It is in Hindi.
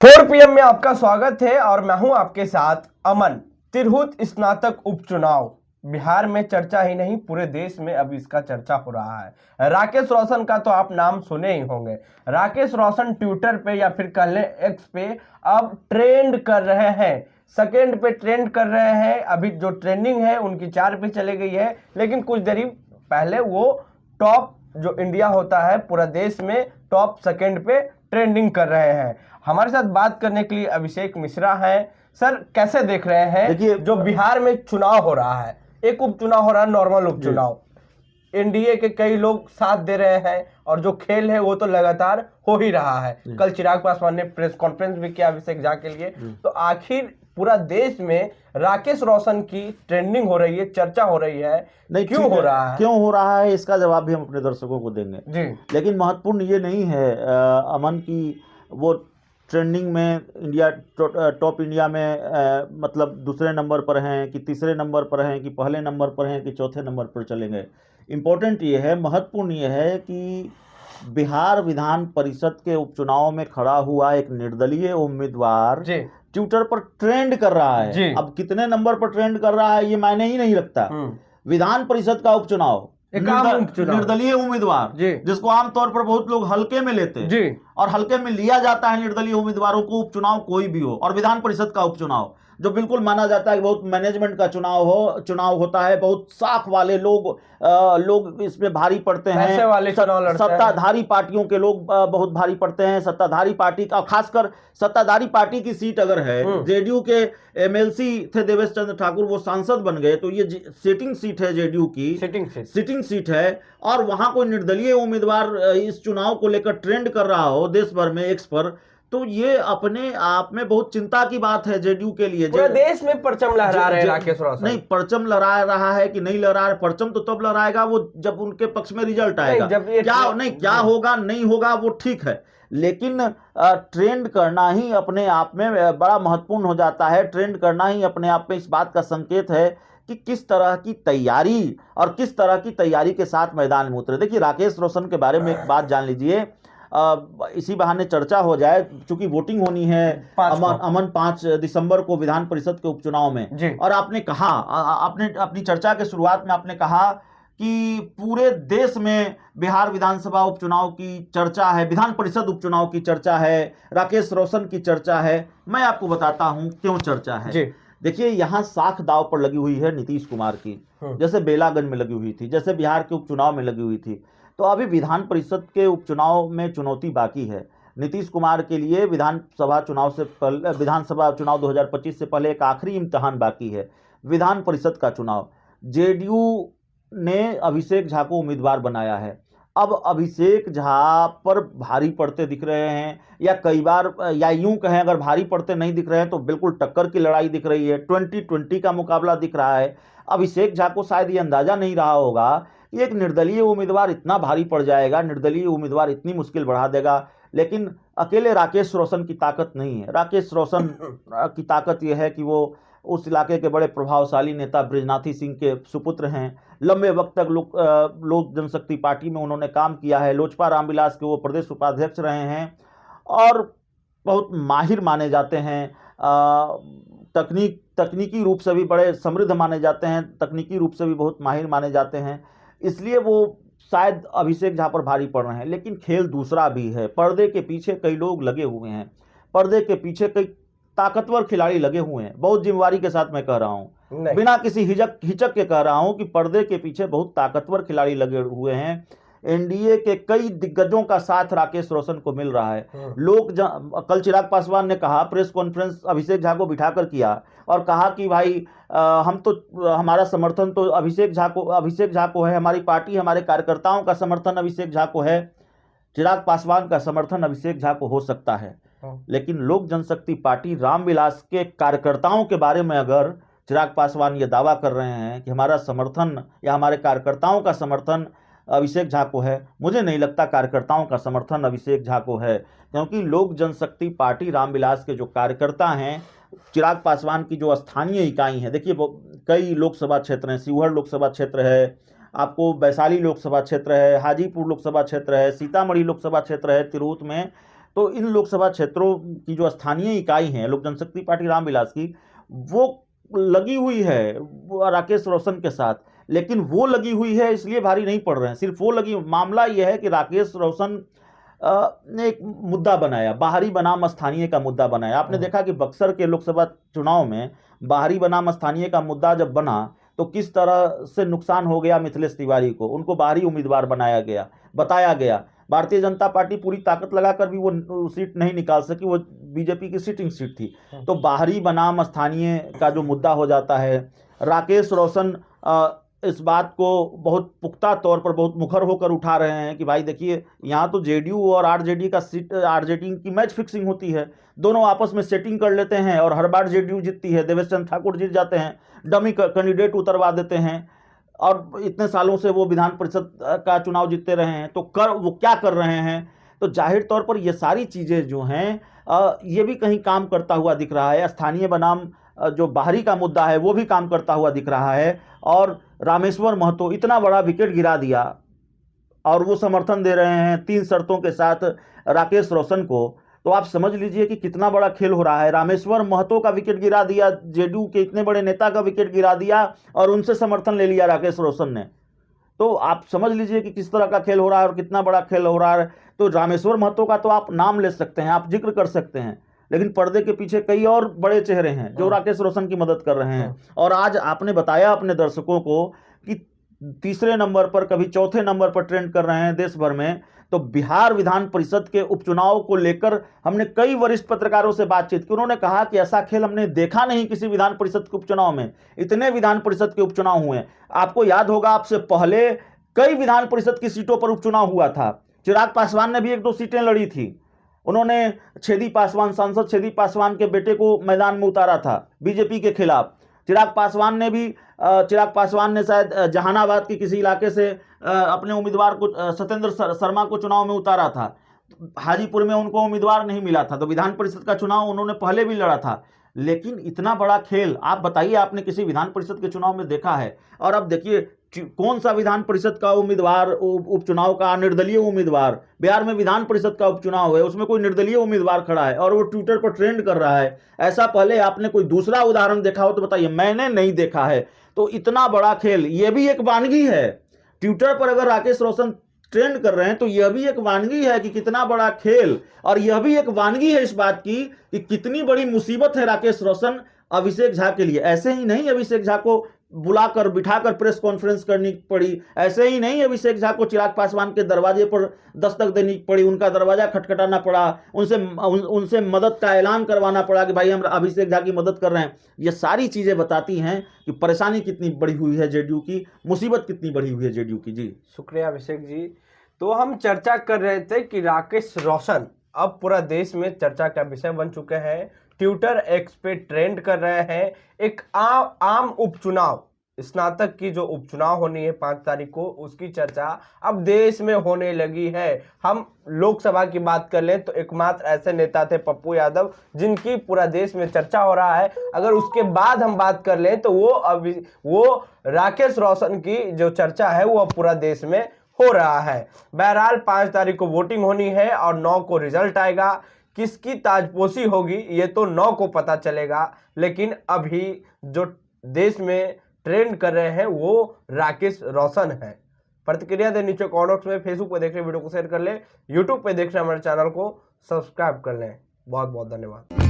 4 PM में आपका स्वागत है और मैं हूं आपके साथ अमन। तिरहुत स्नातक उपचुनाव बिहार में चर्चा ही नहीं, पूरे देश में अब इसका चर्चा हो रहा है। राकेश रोशन का तो आप नाम सुने ही होंगे। राकेश रोशन ट्विटर पे या फिर कह लें एक्स पे अब ट्रेंड कर रहे हैं, सेकेंड पे ट्रेंड कर रहे हैं। अभी जो ट्रेंडिंग है उनकी 4 पे चले गई है, लेकिन कुछ देर पहले वो टॉप जो इंडिया होता है पूरा देश में टॉप सेकेंड पे ट्रेंडिंग कर रहे हैं। हमारे साथ बात करने के लिए अभिषेक मिश्रा हैं। सर, कैसे देख रहे हैं देखिए, जो बिहार में चुनाव हो रहा है, एक उपचुनाव हो रहा है, नॉर्मल उपचुनाव, एनडीए के कई लोग साथ दे रहे हैं और जो खेल है वो तो लगातार हो ही रहा है। कल चिराग पासवान ने प्रेस कॉन्फ्रेंस भी किया अभिषेक झा के लिए। तो आखिर पूरा देश में राकेश रोशन की ट्रेंडिंग हो रही है, चर्चा हो रही है, नहीं क्यों हो रहा है? क्यों हो रहा है इसका जवाब भी हम अपने दर्शकों को देंगे जी। लेकिन महत्वपूर्ण ये नहीं है अमन की वो ट्रेंडिंग में इंडिया टॉप इंडिया में मतलब दूसरे नंबर पर हैं कि तीसरे नंबर पर हैं कि पहले नंबर पर हैं कि चौथे नंबर पर चले गए। इम्पोर्टेंट ये है, महत्वपूर्ण ये है कि बिहार विधान परिषद के उपचुनाव में खड़ा हुआ एक निर्दलीय उम्मीदवार ट्विटर पर ट्रेंड कर रहा है। अब कितने नंबर पर ट्रेंड कर रहा है ये मायने ही नहीं रखता। विधान परिषद का उपचुनाव, निर्दलीय उम्मीदवार जिसको आमतौर पर बहुत लोग हल्के में लेते हैं और हल्के में लिया जाता है निर्दलीय उम्मीदवारों को, उपचुनाव कोई भी हो, और विधान परिषद का उपचुनाव जो बिल्कुल माना जाता है कि बहुत मैनेजमेंट का चुनाव होता है, बहुत साख वाले लोग इसमें भारी पड़ते हैं, सत्ताधारी पार्टियों के लोग बहुत भारी पड़ते हैं। सत्ताधारी पार्टी का, खासकर सत्ताधारी पार्टी की सीट अगर है, जेडीयू के एमएलसी थे देवेश चंद्र ठाकुर, वो सांसद बन गए, तो ये सिटिंग सीट है, जेडीयू की सिटिंग सीट है, और वहां कोई निर्दलीय उम्मीदवार इस चुनाव को लेकर ट्रेंड कर रहा हो देश भर में एक्स पर, तो ये अपने आप में बहुत चिंता की बात है जेडीयू के लिए। पूरे देश में परचम लहरा रहे हैं राकेश रोशन। नहीं, परचम लहरा रहा है कि नहीं लहरा रहा है, परचम तो तब लहराएगा वो जब उनके पक्ष में रिजल्ट आएगा। क्या होगा नहीं होगा वो ठीक है, लेकिन ट्रेंड करना ही अपने आप में बड़ा महत्वपूर्ण हो जाता है। ट्रेंड करना ही अपने आप में इस बात का संकेत है कि किस तरह की तैयारी और किस तरह की तैयारी के साथ मैदान में उतरे। देखिए, राकेश रोशन के बारे में एक बात जान लीजिए, इसी बहाने चर्चा हो जाए, चूंकि वोटिंग होनी है अमन 5 दिसंबर को विधान परिषद के उपचुनाव में। और आपने कहा, आपने अपनी चर्चा के शुरुआत में आपने कहा कि पूरे देश में बिहार विधानसभा उपचुनाव की चर्चा है, विधान परिषद उपचुनाव की चर्चा है, राकेश रोशन की चर्चा है। मैं आपको बताता हूं क्यों चर्चा है। देखिए, यहां साख दाव पर लगी हुई है नीतीश कुमार की, जैसे बेलागंज में लगी हुई थी, जैसे बिहार के उपचुनाव में लगी हुई थी। तो अभी विधान परिषद के उपचुनाव में चुनौती बाकी है नीतीश कुमार के लिए। विधानसभा चुनाव 2025 से पहले एक आखिरी इम्तिहान बाकी है, विधान परिषद का चुनाव। जेडीयू ने अभिषेक झा को उम्मीदवार बनाया है। अब अभिषेक झा पर भारी पड़ते दिख रहे हैं, या कई बार, या यूं कहें अगर भारी पड़ते नहीं दिख रहे हैं तो बिल्कुल टक्कर की लड़ाई दिख रही है, 2020 का मुकाबला दिख रहा है। अभिषेक झा को शायद ये अंदाजा नहीं रहा होगा कि एक निर्दलीय उम्मीदवार इतना भारी पड़ जाएगा, निर्दलीय उम्मीदवार इतनी मुश्किल बढ़ा देगा। लेकिन अकेले राकेश रोशन की ताकत नहीं है। राकेश रोशन की ताकत यह है कि वो उस इलाके के बड़े प्रभावशाली नेता बृजनाथी सिंह के सुपुत्र हैं। लंबे वक्त तक लोक जनशक्ति पार्टी में उन्होंने काम किया है। लोजपा रामविलास के वो प्रदेश उपाध्यक्ष रहे हैं और बहुत माहिर माने जाते हैं। तकनीकी रूप से भी बड़े समृद्ध माने जाते हैं, तकनीकी रूप से भी बहुत माहिर माने जाते हैं। इसलिए वो शायद अभिषेक झा पर भारी पड़ रहे हैं। लेकिन खेल दूसरा भी है, पर्दे के पीछे कई लोग लगे हुए हैं, पर्दे के पीछे कई ताकतवर खिलाड़ी लगे हुए हैं। बहुत जिम्मेवारी के साथ मैं कह रहा हूं, बिना किसी हिचक के कह रहा हूं कि पर्दे के पीछे बहुत ताकतवर खिलाड़ी लगे हुए हैं। एनडीए के कई दिग्गजों का साथ राकेश रोशन को मिल रहा है। कल चिराग पासवान ने कहा, प्रेस कॉन्फ्रेंस अभिषेक झा को बिठाकर किया और कहा कि भाई हमारा समर्थन तो अभिषेक झा को है, हमारी पार्टी, हमारे कार्यकर्ताओं का समर्थन अभिषेक झा को है। चिराग पासवान का समर्थन अभिषेक झा को हो सकता है, लेकिन लोक जनशक्ति पार्टी रामविलास के कार्यकर्ताओं के बारे में अगर चिराग पासवान ये दावा कर रहे हैं कि हमारा समर्थन या हमारे कार्यकर्ताओं का समर्थन अभिषेक झा को है, मुझे नहीं लगता कार्यकर्ताओं का समर्थन अभिषेक झा को है। क्योंकि लोक जनशक्ति पार्टी रामविलास के जो कार्यकर्ता हैं, चिराग पासवान की जो स्थानीय इकाई है, देखिए कई लोकसभा क्षेत्र हैं, शिवहर लोकसभा क्षेत्र है, आपको वैशाली लोकसभा क्षेत्र है, हाजीपुर लोकसभा क्षेत्र है, सीतामढ़ी लोकसभा क्षेत्र है, तिरहुत में तो इन लोकसभा क्षेत्रों की जो स्थानीय इकाई हैं लोक जनशक्ति पार्टी रामविलास की, वो लगी हुई है राकेश रोशन के साथ, लेकिन वो लगी हुई है इसलिए भारी नहीं पड़ रहे हैं। सिर्फ वो लगी, मामला ये है कि राकेश रोशन ने एक मुद्दा बनाया, बाहरी बनाम स्थानीय का मुद्दा बनाया। आपने देखा कि बक्सर के लोकसभा चुनाव में बाहरी बनाम स्थानीय का मुद्दा जब बना तो किस तरह से नुकसान हो गया मिथिलेश तिवारी को, उनको बाहरी उम्मीदवार बनाया गया, बताया गया। भारतीय जनता पार्टी पूरी ताकत लगाकर भी वो सीट नहीं निकाल सकी, वो बीजेपी की सिटिंग सीट थी। तो बाहरी बनाम स्थानीय का जो मुद्दा हो जाता है, राकेश रोशन इस बात को बहुत पुख्ता तौर पर बहुत मुखर होकर उठा रहे हैं कि भाई देखिए, यहाँ तो जेडीयू और आरजेडी का सीट, आरजेडी की मैच फिक्सिंग होती है, दोनों आपस में सेटिंग कर लेते हैं और हर बार जेडीयू जीतती है, देवेश चंद्र ठाकुर जीत जाते हैं, डमी कैंडिडेट उतरवा देते हैं और इतने सालों से वो विधान परिषद का चुनाव जीतते रहे हैं। तो वो क्या कर रहे हैं? तो जाहिर तौर पर ये सारी चीज़ें जो हैं ये भी कहीं काम करता हुआ दिख रहा है। स्थानीय बनाम जो बाहरी का मुद्दा है वो भी काम करता हुआ दिख रहा है। और रामेश्वर महतो इतना बड़ा विकेट गिरा दिया और वो समर्थन दे रहे हैं 3 शर्तों के साथ राकेश रोशन को, तो आप समझ लीजिए कि कितना बड़ा खेल हो रहा है। रामेश्वर महतो का विकेट गिरा दिया, जेडीयू के इतने बड़े नेता का विकेट गिरा दिया और उनसे समर्थन ले लिया राकेश रोशन ने। तो आप समझ लीजिए कि किस तरह का खेल हो रहा है और कितना बड़ा खेल हो रहा है। तो रामेश्वर महतो का तो आप नाम ले सकते हैं, आप जिक्र कर सकते हैं, लेकिन पर्दे के पीछे कई और बड़े चेहरे हैं जो राकेश रोशन की मदद कर रहे हैं। और आज आपने बताया अपने दर्शकों को कि तीसरे नंबर पर, कभी चौथे नंबर पर ट्रेंड कर रहे हैं देश भर में। तो बिहार विधान परिषद के उपचुनाव को लेकर हमने कई वरिष्ठ पत्रकारों से बातचीत की, उन्होंने कहा कि ऐसा खेल हमने देखा नहीं किसी विधान परिषद के उपचुनाव में। इतने विधान परिषद के उपचुनाव हुए, आपको याद होगा आपसे पहले कई विधान परिषद की सीटों पर उपचुनाव हुआ था। चिराग पासवान ने भी 1-2 सीटें लड़ी थी, उन्होंने छेदी पासवान, सांसद छेदी पासवान के बेटे को मैदान में उतारा था बीजेपी के खिलाफ। चिराग पासवान ने शायद जहानाबाद के किसी इलाके से अपने उम्मीदवार को, सत्येंद्र शर्मा को चुनाव में उतारा था। हाजीपुर में उनको उम्मीदवार नहीं मिला था, तो विधान परिषद का चुनाव उन्होंने पहले भी लड़ा था। लेकिन इतना बड़ा खेल आप बताइए, आपने किसी विधान परिषद के चुनाव में देखा है? और अब देखिए कौन सा विधान परिषद का उम्मीदवार, उपचुनाव का निर्दलीय उम्मीदवार, बिहार में विधान परिषद का उपचुनाव है, उसमें कोई निर्दलीय उम्मीदवार खड़ा है और वो ट्विटर पर ट्रेंड कर रहा है। ऐसा पहले आपने कोई दूसरा उदाहरण देखा हो तो बताइए। मैंने नहीं देखा है। तो इतना बड़ा खेल, ये भी एक वानगी है। ट्विटर पर अगर राकेश रोशन ट्रेंड कर रहे हैं तो यह भी एक वानगी है कि कितना बड़ा खेल, और यह भी एक वानगी है इस बात की कि कितनी बड़ी मुसीबत है राकेश रोशन अभिषेक झा के लिए। ऐसे ही नहीं अभिषेक झा को बुलाकर बिठाकर प्रेस कॉन्फ्रेंस करनी पड़ी, ऐसे ही नहीं अभिषेक झा को चिराग पासवान के दरवाजे पर दस्तक देनी पड़ी, उनका दरवाजा खटखटाना पड़ा, उनसे मदद का ऐलान करवाना पड़ा कि भाई हम अभिषेक झा की मदद कर रहे हैं। ये सारी चीजें बताती हैं कि परेशानी कितनी बड़ी हुई है जेडीयू की, मुसीबत कितनी बड़ी हुई है जेडीयू की। जी शुक्रिया अभिषेक जी। तो हम चर्चा कर रहे थे कि राकेश रोशन अब पूरा देश में चर्चा का विषय बन चुके हैं, ट्विटर एक्स पे ट्रेंड कर रहे हैं। एक आम उपचुनाव, स्नातक की जो उपचुनाव होनी है 5 तारीख को, उसकी चर्चा अब देश में होने लगी है। हम लोकसभा की बात कर लें तो एकमात्र ऐसे नेता थे पप्पू यादव जिनकी पूरा देश में चर्चा हो रहा है। अगर उसके बाद हम बात कर लें तो वो राकेश रोशन की जो चर्चा है वो अब पूरा देश में हो रहा है। बहरहाल 5 तारीख को वोटिंग होनी है और 9 को रिजल्ट आएगा। किसकी ताजपोशी होगी ये तो 9 को पता चलेगा, लेकिन अभी जो देश में ट्रेंड कर रहे हैं वो राकेश रोशन है। प्रतिक्रिया दे नीचे कमेंट बॉक्स में, फेसबुक पे देख रहे वीडियो को शेयर कर ले, यूट्यूब पे देख रहे हमारे चैनल को सब्सक्राइब कर लें। बहुत बहुत धन्यवाद।